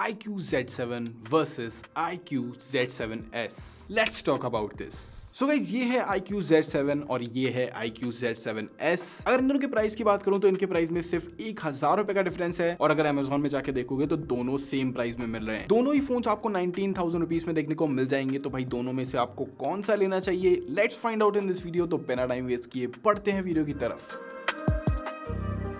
iQOO Z7 versus iQOO Z7S. Let's talk about this. So guys ये है iQOO Z7 और ये है iQOO Z7S। अगर इन दोनों के प्राइस की बात करूं तो इनके प्राइस में सिर्फ 1000 रुपए का डिफरेंस है और अगर Amazon में जाके देखोगे तो दोनों सेम प्राइस में मिल रहे हैं। दोनों ही फोन्स आपको 19,000 रुपीज में देखने को मिल जाएंगे। तो भाई दोनों में से आपको कौन सा लेना चाहिए, let's find out in this video. तो बिना टाइम वेस्ट किए पढ़ते हैं वीडियो की तरफ।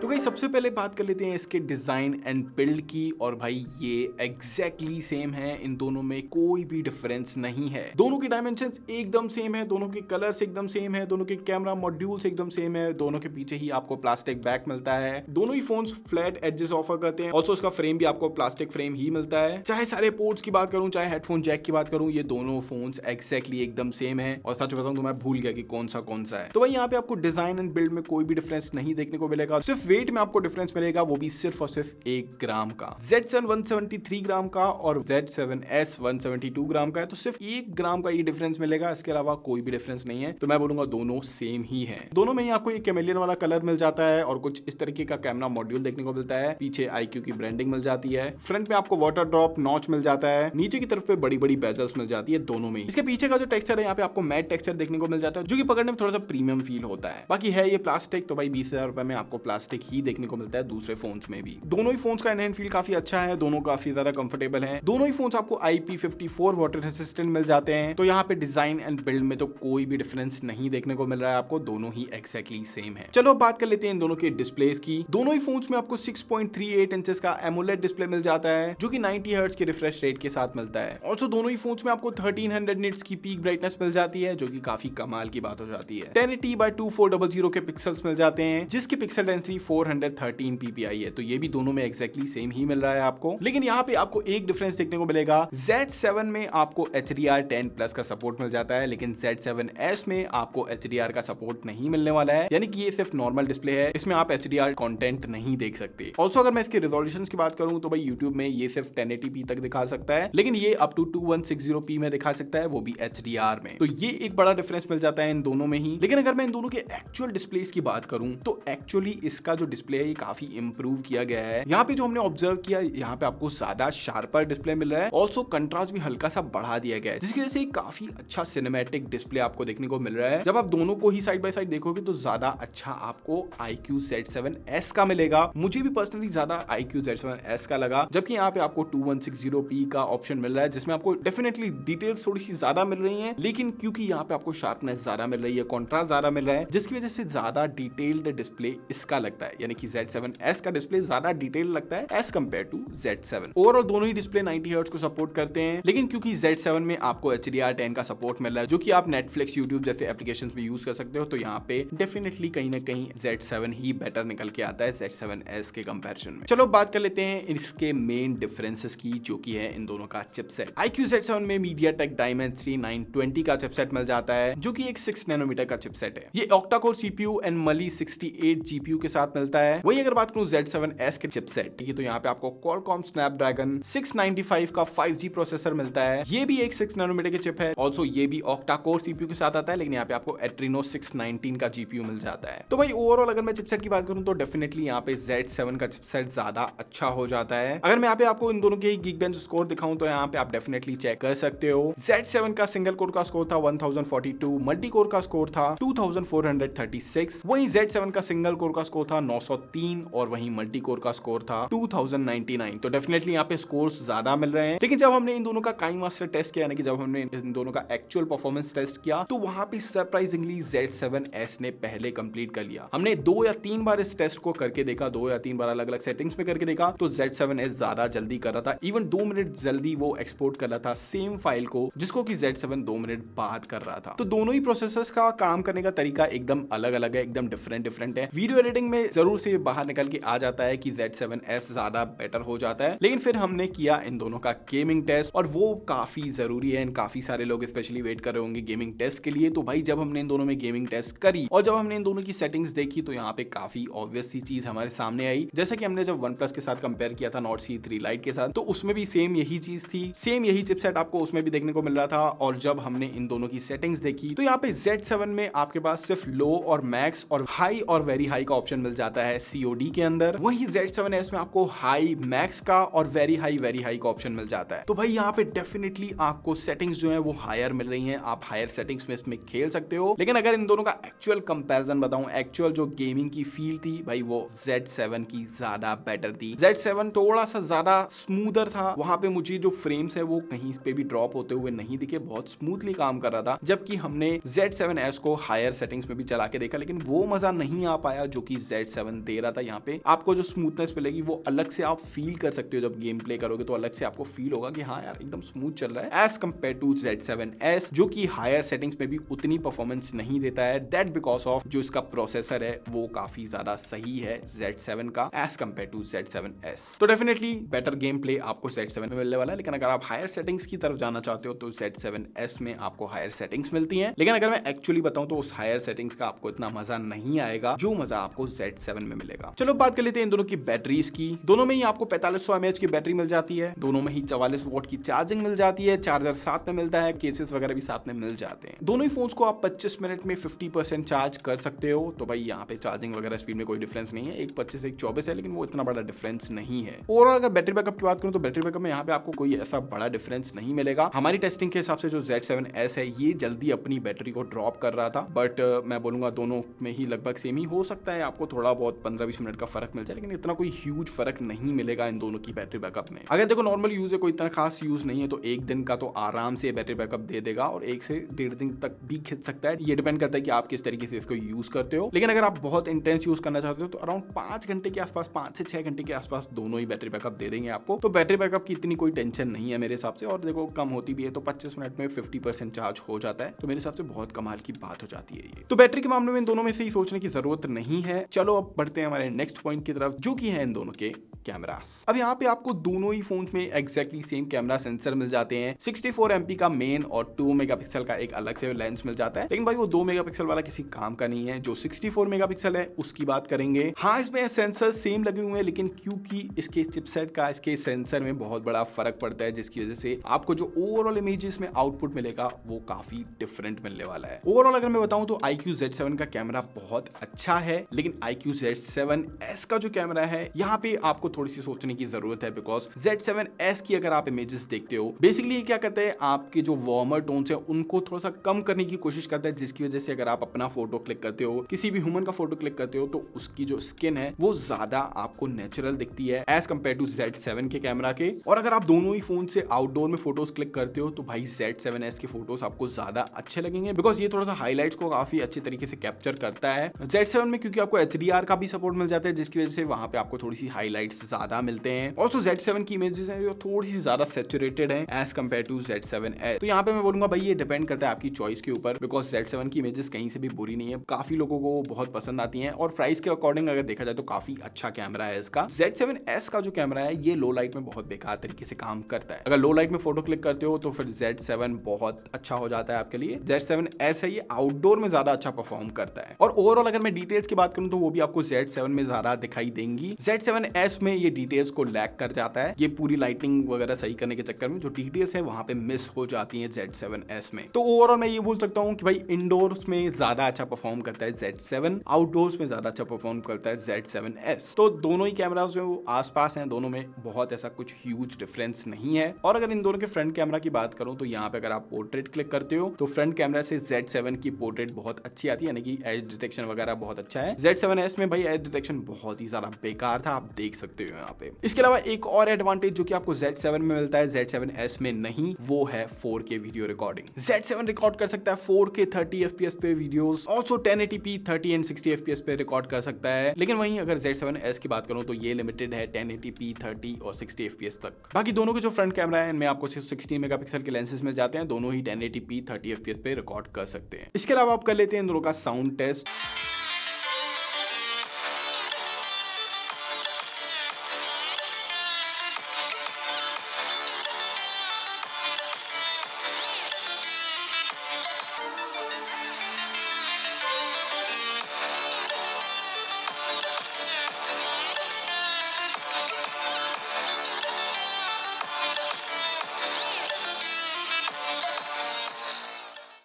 तो भाई सबसे पहले बात कर लेते हैं इसके डिजाइन एंड बिल्ड की। और भाई ये एग्जैक्टली सेम है, इन दोनों में कोई भी डिफरेंस नहीं है। दोनों के डायमेंशंस एकदम सेम है, दोनों के कलर्स एकदम सेम है, दोनों के कैमरा मॉड्यूल्स एकदम सेम है, दोनों के पीछे ही आपको प्लास्टिक बैक मिलता है। दोनों ही फोन्स फ्लैट एजेस ऑफर करते हैं। ऑल्सो इसका फ्रेम भी आपको प्लास्टिक फ्रेम ही मिलता है। चाहे सारे पोर्ट्स की बात करूं, चाहे हेडफोन जैक की बात करूं, ये दोनों फोन्स एग्जैक्टली एकदम सेम है। और सच बताऊं तो मैं भूल गया कि कौन सा है। तो भाई यहाँ पे आपको डिजाइन एंड बिल्ड में कोई भी डिफरेंस नहीं देखने को मिलेगा। सिर्फ वेट में आपको डिफरेंस मिलेगा, वो भी सिर्फ और सिर्फ 1 ग्राम का। Z7 173 ग्राम का और Z7S 172 ग्राम का है। तो सिर्फ 1 ग्राम का ये डिफरेंस मिलेगा, इसके अलावा कोई भी डिफरेंस नहीं है। तो मैं बोलूंगा दोनों सेम ही है। दोनों में ही आपको ये कैमेलियन वाला कलर मिल जाता है और कुछ इस तरीके का कैमरा मॉड्यूल देखने को मिलता है। पीछे iQOO की ब्रांडिंग मिल जाती है। फ्रंट में आपको वाटर ड्रॉप नॉच मिल जाता है। नीचे की तरफ पे बड़ी बड़ी बेजल्स मिल जाती है दोनों में। इसके पीछे का जो टेक्सचर है, यहाँ पे आपको मैट टेक्सचर देखने को मिल जाता है, जो कि पकड़ने में थोड़ा सा प्रीमियम फील होता है। बाकी है ये प्लास्टिक, तो भाई 20,000 रुपए में आपको प्लास्टिक ही देखने को मिलता है दूसरे फोन्स में भी। दोनों ही फोन्स का इनहैंड फील काफी अच्छा है, दोनों काफी ज्यादा कंफर्टेबल हैं। दोनों ही फोन्स आपको IP54 वाटर रेसिस्टेंट मिल जाते हैं। तो यहाँ पे डिजाइन एंड बिल्ड में तो कोई भी डिफरेंस नहीं देखने को मिल रहा है आपको, दोनों ही एक्जैक्टली सेम है। चलो बात कर लेते हैं इन दोनों के डिस्प्लेस की। दोनों ही फोन्स में आपको 6.38 इंचेस का एमोलेड डिस्प्ले मिल जाता है, जो कि 90 हर्ट्ज के रिफ्रेश रेट के साथ मिलता है। ऑल्सो दोनों ही फोन्स में आपको 1300 निट्स की पीक ब्राइटनेस मिल जाती है, जो कि काफी कमाल की बात हो जाती है। 1080x2400 के पिक्सल्स मिल जाते हैं, जिसकी पिक्सल डेंसिटी 413 ppi है। तो ये भी दोनों में एक्जैक्टली सेम ही मिल रहा है आपको। लेकिन यहाँ पे आपको एक डिफरेंस देखने को मिलेगा। Z7 में आपको HDR10+ का सपोर्ट मिल जाता है, लेकिन Z7S में आपको HDR का सपोर्ट नहीं मिलने वाला है। यानी कि ये सिर्फ नॉर्मल डिस्प्ले है, इसमें आप HDR कंटेंट नहीं देख सकते। ऑल्सो अगर मैं इसके रिजोल्यूशन की बात करूं तो भाई YouTube में ये सिर्फ 1080p तक दिखा सकता है, लेकिन ये अप टू 2160p में दिखा सकता है, वो भी HDR में। तो ये एक बड़ा डिफरेंस मिल जाता है इन दोनों में ही। लेकिन अगर मैं इन दोनों के एक्चुअल डिस्प्लेस की बात करूं तो एक्चुअली इसका जो डिस्प्ले है ये काफी इंप्रूव किया गया है। यहाँ पे जो हमने ऑब्जर्व किया, यहाँ पे आपको ज्यादा शार्पर डिस्प्ले मिल रहा है। ऑल्सो कंट्रास्ट भी हल्का सा बढ़ा दिया गया है, जिसकी वजह से काफी अच्छा सिनेमैटिक डिस्प्ले आपको देखने को मिल रहा है। जब आप दोनों को ही साइड बाय साइड देखोगे तो ज्यादा अच्छा आपको iQOO Z7S का मिलेगा। मुझे भी पर्सनली ज्यादा iQOO Z7S का लगा, जबकि यहाँ पे आपको 2160p का ऑप्शन मिल रहा है, जिसमें आपको डेफिनेटली डिटेल्स थोड़ी सी ज्यादा मिल रही है। लेकिन क्योंकि यहाँ पे आपको शार्पनेस ज्यादा मिल रही है, कॉन्ट्रास्ट ज्यादा मिल रहा है, जिसकी वजह से ज्यादा डिटेल्ड डिस्प्ले इसका लगता है। यानी कि Z7S का डिस्प्ले ज्यादा डिटेल लगता है as compare to Z7। Overall दोनों ही डिस्प्ले 90 हर्ट्ज को सपोर्ट करते हैं, लेकिन क्योंकि Z7 में आपको HDR10 का सपोर्ट मिल रहा है, जो कि आप Netflix, YouTube जैसे एप्लीकेशंस में यूज कर सकते हो, तो यहाँ पे डेफिनेटली कहीं ना कहीं Z7 ही बेटर निकल के आता है Z7S के कंपैरिजन में। चलो बात कर लेते हैं इसके मेन डिफरेंसेस की, जो कि है इन दोनों का चिपसेट। iQOO Z7 में MediaTek Dimensity 920 का चिपसेट मिल जाता है, जो कि एक 6 नैनोमीटर का चिपसेट है। ये octa-core CPU and Mali 68 GPU के साथ मिलता है। वही अगर बात करूं Z7S के चिपसेट की, तो यहाँ पे आपको Qualcomm Snapdragon 695 का 5G प्रोसेसर मिलता है। ये भी एक 6 नैनोमीटर के चिप है। ऑल्सो ये भी ऑक्टा-कोर CPU के साथ आता है, लेकिन यहाँ पे आपको Adreno 619 का GPU मिल जाता है। तो भाई ओवरऑल अगर मैं चिपसेट की बात करूं तो डेफिनेटली यहाँ पे Z7 का चिपसेट ज्यादा अच्छा हो जाता है। अगर मैं यहाँ पे आपको इन दोनों के Geekbench स्कोर दिखाऊं तो यहाँ पे आप डेफिनेटली चेक कर सकते हो। Z7 का सिंगल कोर का स्कोर था 1042, मल्टी कोर का स्कोर था 2436, वहीं Z7 का सिंगल कोर का स्कोर था 903 और वहीं मल्टी कोर का स्कोर था 2099। तो डेफिनेटली यहाँ पे स्कोर्स ज्यादा मिल रहे हैं। लेकिन जब हमने इन दोनों का काइंड मास्टर टेस्ट किया, यानी कि जब हमने इन दोनों का एक्चुअल परफॉर्मेंस टेस्ट किया, तो वहां पे सरप्राइजिंगली Z7S ने पहले कंप्लीट कर लिया। हमने 2 या 3 बार इस टेस्ट को करके देखा, 2 या 3 बार अलग अलग सेटिंग्स में करके देखा, तो Z7S ज्यादा जल्दी कर रहा था। इवन 2 मिनट जल्दी वो एक्सपोर्ट कर रहा था सेम फाइल को, जिसको कि Z7 2 मिनट बाद कर रहा था। तो दोनों ही प्रोसेसर्स का काम करने का तरीका एकदम अलग अलग है, एकदम डिफरेंट है। वीडियो एडिटिंग में जरूर से बाहर निकल के आ जाता है कि Z7S ज्यादा बेटर हो जाता है। लेकिन फिर हमने किया इन दोनों का गेमिंग टेस्ट, और वो काफी जरूरी है। काफी सारे लोग स्पेशली वेट कर रहे होंगे गेमिंग टेस्ट के लिए। तो भाई जब हमने इन दोनों में गेमिंग टेस्ट करी और जब हमने इन दोनों की सेटिंग्स देखी, तो यहाँ पे काफी ऑब्वियस सी चीज हमारे सामने आई। जैसा कि हमने जब OnePlus के साथ कंपेयर किया था Nord C3 Lite के साथ, तो उसमें भी सेम यही चीज थी, सेम यही चिपसेट आपको उसमें भी देखने को मिल रहा था। और जब हमने इन दोनों की सेटिंग्स देखी, तो यहाँ पे Z7 में आपके पास सिर्फ लो और मैक्स और हाई और वेरी हाई का ऑप्शन मिल जाता जाता है COD के अंदर। वहीं Z7S में आपको हाई, मैक्स का और वेरी हाई का ऑप्शन मिल जाता है। तो भाई यहाँ पे डेफिनेटली आपको सेटिंग्स जो है वो हायर मिल रही हैं, आप हायर सेटिंग्स में इसमें खेल सकते हो। लेकिन अगर इन दोनों का एक्चुअल कंपैरिजन बताऊं, एक्चुअल जो गेमिंग की फील थी भाई वो Z7 की ज्यादा बेटर थी। Z7 थोड़ा सा ज्यादा स्मूदर था, वहां पे मुझे जो फ्रेम्स है वो कहीं पे भी ड्रॉप होते हुए नहीं दिखे, बहुत स्मूथली काम कर रहा था। जबकि हमने Z7S को हायर सेटिंग्स में भी चला के देखा, लेकिन वो मजा नहीं आ पाया जो कि Z7 दे रहा था। यहाँ पे आपको जो स्मूथनेस मिलेगी वो अलग से आप फील कर सकते हो, जब गेम प्ले करोगे तो अलग से आपको फील होगा कि हाँ यार एकदम स्मूथ चल रहा है एज कंपेयर टू Z7S, जो कि हायर सेटिंग्स में भी उतनी परफॉर्मेंस नहीं देता है। दैट बिकॉज ऑफ जो इसका प्रोसेसर है वो काफी ज्यादा सही है Z7 का एज कंपेयर टू Z7S। तो डेफिनेटली बेटर गेम प्ले आपको Z7 में मिलने वाला है। लेकिन अगर आप हायर सेटिंग्स की तरफ जाना चाहते हो तो Z7S में आपको हायर सेटिंग्स मिलती हैं। लेकिन अगर मैं एक्चुअली बताऊं तो उस हायर सेटिंग्स का आपको इतना मजा नहीं आएगा जो मजा आपको Z7 में मिलेगा। चलो बात कर लेते हैं इन दोनों की बैटरीज की। दोनों में ही आपको 4500 mAh की बैटरी मिल जाती है, दोनों में ही 44 वॉट की चार्जिंग मिल जाती है, चार्जर साथ में मिलता है, केसेस वगैरह भी साथ में मिल जाते हैं। दोनों ही फोन्स को आप 25 मिनट में 50% चार्ज कर सकते हो। तो भाई यहाँ पे चार्जिंग वगैरह स्पीड में कोई डिफरेंस नहीं है, एक 25 एक 24 है, लेकिन वो इतना बड़ा डिफरेंस नहीं है। और अगर बैटरी बैकअप की बात करूं तो बैटरी बैकअप में यहाँ पे आपको कोई ऐसा बड़ा डिफरेंस नहीं मिलेगा। हमारी टेस्टिंग के हिसाब से जो Z7S है ये जल्दी अपनी बैटरी को ड्रॉप कर रहा था, बट मैं बोलूंगा दोनों में ही लगभग सेम ही हो सकता है, आपको थोड़ा बहुत 15-20 मिनट का फर्क मिल जाए, लेकिन इतना कोई ह्यूज फर्क नहीं मिलेगा इन दोनों की बैटरी बैकअप में। अगर देखो नॉर्मल यूज है, कोई इतना खास यूज नहीं है, तो एक दिन का तो आराम से बैटरी बैकअप दे देगा और 1 से 1.5 दिन तक भी खिंच सकता है। ये डिपेंड करता है कि आप किस तरीके से इसको यूज करते हो। लेकिन अगर आप बहुत इंटेंस यूज करना चाहते हो तो अराउंड 5 घंटे के आसपास, 5 से 6 घंटे के आसपास दोनों ही बैटरी बैकअप दे देंगे आपको। तो बैटरी बैकअप की इतनी कोई टेंशन नहीं है मेरे हिसाब से। और देखो कम होती भी है तो 25 मिनट में 50% चार्ज हो जाता है, तो मेरे हिसाब से बहुत कमाल की बात हो जाती है ये। तो बैटरी के मामले में इन दोनों में से ही सोचने की जरूरत नहीं है। चलो अब बढ़ते हैं हमारे नेक्स्ट पॉइंट की तरफ, जो कि है इन दोनों के कैमरास। अब यहाँ पे आपको दोनों ही फोन्स में एग्जैक्टली सेम कैमरा सेंसर मिल जाते हैं। 64 MP का मेन और 2 मेगापिक्सल का एक अलग से लेंस मिल जाता है, लेकिन भाई वो 2 मेगापिक्सल वाला किसी काम का नहीं है। जो 64 मेगापिक्सल है उसकी बात करेंगे। हाँ इसमें सेंसर सेम लगे हुए हैं, लेकिन क्योंकि इसके चिपसेट का इसके सेंसर में बहुत बड़ा फर्क पड़ता है, जिसकी वजह से आपको जो ओवरऑल इमेजेस में आउटपुट मिलेगा वो काफी डिफरेंट मिलने वाला है। ओवरऑल अगर मैं बताऊं तो iQOO Z7 का कैमरा बहुत अच्छा है, लेकिन iQOO Z7S का जो कैमरा है यहाँ पे आपको थोड़ी सी सोचने की जरूरत है। बिकॉज Z7S की अगर आप इमेजेस देखते हो, बेसिकली ये क्या करते हैं, आपके जो वार्मर टोन्स है उनको थोड़ा सा कम करने की कोशिश करता है, जिसकी वजह से अगर आप अपना फोटो क्लिक करते हो, किसी भी ह्यूमन का फोटो क्लिक करते हो, तो उसकी जो स्किन है वो ज्यादा आपको नेचुरल दिखती है एज कंपेयर टू Z7 के कैमरा के। और अगर आप दोनों ही फोन से आउटडोर में फोटोज क्लिक करते हो तो भाई Z7S के फोटोज आपको ज्यादा अच्छे लगेंगे, बिकॉज ये थोड़ा सा हाईलाइट्स को काफी अच्छे तरीके से कैप्चर करता है। Z7 में क्योंकि आपको HDR का भी सपोर्ट मिल जाता है, जिसकी वजह से वहां पे आपको थोड़ी सी हाईलाइट्स ज्यादा मिलते हैं। ऑल्सो Z7 की इमेजेस हैं जो थोड़ी सी ज्यादा सैचुरेटेड है एज कंपेयर टू Z7S। तो यहाँ पे मैं बोलूंगा भाई ये डिपेंड करता है आपकी चॉइस के ऊपर, बिकॉज Z7 की इमेजेस कहीं से भी बुरी नहीं है, काफी लोगों को बहुत पसंद आती हैं और प्राइस के अकॉर्डिंग अगर देखा जाए तो काफी अच्छा कैमरा है इसका। Z7S का जो कैमरा है ये लो लाइट में बहुत बेकार तरीके से काम करता है। अगर लो लाइट में फोटो क्लिक करते हो तो फिर Z7 बहुत अच्छा हो जाता है आपके लिए। Z7S है ये आउटडोर में ज्यादा अच्छा परफॉर्म करता है। और ओवरऑल अगर मैं डिटेल्स की बात करूं तो वो भी आपको Z7 में ज्यादा दिखाई देंगी। Z7S में ये डिटेल्स को लैग कर जाता है, ये पूरी लाइटिंग वगैरह सही करने के चक्कर में जो डिटेल्स है वहां पे मिस हो जाती है Z7S में। तो ओवरऑल मैं ये बोल सकता हूं कि भाई इंडोर्स में ज्यादा अच्छा परफॉर्म करता है Z7, आउटडोर्स में ज्यादा अच्छा परफॉर्म करता है Z7S। तो दोनों ही कैमरास जो आसपास हैं दोनों में बहुत ऐसा कुछ ह्यूज डिफरेंस नहीं है। और अगर इन दोनों के फ्रंट कैमरा की बात करूं तो यहाँ पे अगर आप पोर्ट्रेट क्लिक करते हो तो फ्रंट कैमरा से Z7 की पोर्ट्रेट बहुत अच्छी आती है, यानी कि एज डिटेक्शन वगैरह बहुत अच्छा है। Z7S में भाई एज डिटेक्शन बहुत ही ज्यादा बेकार था, आप देख सकते हो यहाँ पे। इसके अलावा एक और एडवांटेज जो कि आपको Z7 में मिलता है Z7S में नहीं, वो है 4K video recording. Z7 record कर सकता है 4K 30 FPS पे videos, also 1080p 30 and 60 FPS पे रिकॉर्ड कर सकता है। लेकिन वहीं अगर Z7S की बात करूं तो ये लिमिटेड है 1080p 30 और 60 FPS तक। बाकी दोनों के जो फ्रंट कैमरा है इनमें आपको सिर्फ 16 मेगापिक्सल के लेंसेज मिल जाते हैं, दोनों ही 1080p 30 FPS पे रिकॉर्ड कर सकते हैं। इसके अलावा आप कर लेते हैं इन दोनों का साउंड टेस्ट।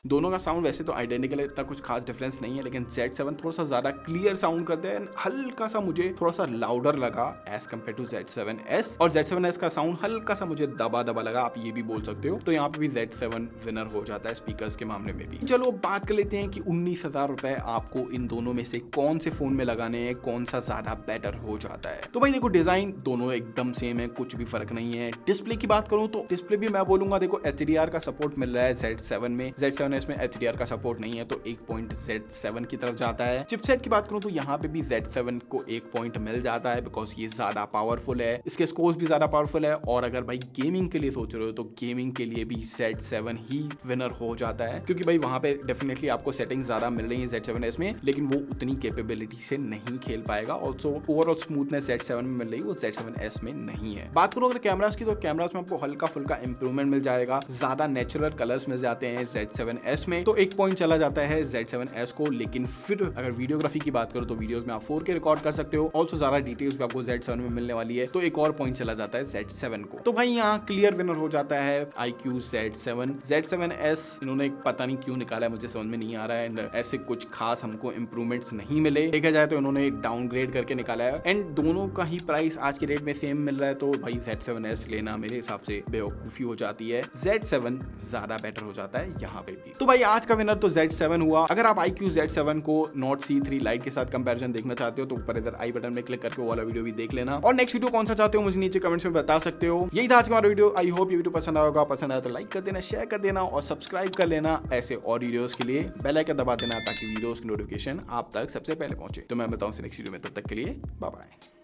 दोनों का साउंड वैसे तो आइडेंटिकल है, इतना कुछ खास डिफरेंस नहीं है, लेकिन Z7 थोड़ा सा ज्यादा क्लियर साउंड करते हैं, हल्का सा मुझे थोड़ा सा लाउडर लगा एज कम्पेयर टू Z7S, और Z7S का साउंड हल्का सा मुझे दबा दबा लगा, आप ये भी बोल सकते हो। तो यहाँ पे भी Z7 विनर हो जाता है स्पीकर्स के मामले में भी। चलो बात कर लेते हैं कि 19,000 रुपए आपको इन दोनों में से कौन से फोन में लगाने हैं, कौन सा ज्यादा बेटर हो जाता है। तो भाई देखो, डिजाइन दोनों एकदम सेम है, कुछ भी फर्क नहीं है। डिस्प्ले की बात करूं तो डिस्प्ले भी मैं बोलूंगा, देखो HDR का सपोर्ट मिल रहा है Z7 में, Z7S में HDR का सपोर्ट नहीं है, तो एक पॉइंट Z7 की तरफ जाता है। चिपसेट की बात करूं तो यहाँ पे भी Z7 को एक पॉइंट मिल जाता है, बिकॉज ये ज्यादा पावरफुल है, इसके स्कोर्स भी ज्यादा पावरफुल है, और अगर भाई गेमिंग के लिए सोच रहे हो तो गेमिंग के लिए भी Z7 ही विनर हो जाता है, क्योंकि भाई वहां पे डेफिनेटली आपको सेटिंग्स ज्यादा मिल रही है Z7S में, लेकिन वो उतनी कैपेबिलिटी से नहीं खेल पाएगा। ऑल्सो ओवरऑल स्मूथनेस Z7 में मिल रही है, वो Z7S में नहीं है। बात करूं अगर कैमरास की, तो कैमरास में आपको हल्का फुल्का इंप्रूवमेंट मिल जाएगा, ज्यादा नेचुरल कलर्स मिल जाते हैं Z7S में, तो एक पॉइंट चला जाता है Z7S को। लेकिन फिर अगर वीडियोग्राफी की बात करो तो वीडियोस में आप 4K रिकॉर्ड कर सकते हो, ऑल्सो ज्यादा डिटेल्स भी आपको Z7 में मिलने वाली है, तो एक और पॉइंट चला जाता है Z7 को। तो भाई यहाँ क्लियर विनर हो जाता है iQOO Z7। Z7S इन्होंने पता नहीं क्यों निकाला है, मुझे समझ में नहीं आ रहा है, एंड ऐसे कुछ खास हमको इंप्रूवमेंट्स नहीं मिले, देखा जाए तो इन्होंने डाउनग्रेड करके निकाला है, एंड दोनों का ही प्राइस आज के रेट में सेम मिल रहा है, तो भाई Z7S लेना मेरे हिसाब से बेवकूफी हो जाती है। Z7 ज्यादा बेटर हो जाता है यहाँ पे भी। तो भाई आज का विनर तो Z7 हुआ। अगर आप iQOO Z7 को Note C3 Lite के साथ कंपैरिजन देखना चाहते हो तो ऊपर इधर आई बटन में क्लिक करके वो वाला वीडियो भी देख लेना, और नेक्स्ट वीडियो कौन सा चाहते हो मुझे नीचे कमेंट्स में बता सकते हो। यही था आज का हमारा वीडियो। आई होप ये वीडियो पसंद आएगा, पसंद आया तो लाइक कर देना, शेयर कर देना और सब्सक्राइब कर लेना ऐसे और वीडियोस के लिए। बेल आइकन दबा देना ताकि वीडियोस की नोटिफिकेशन आप तक सबसे पहले पहुंचे। तो मैं बताऊं नेक्स्ट वीडियो में, तब तक के लिए बाय बाय।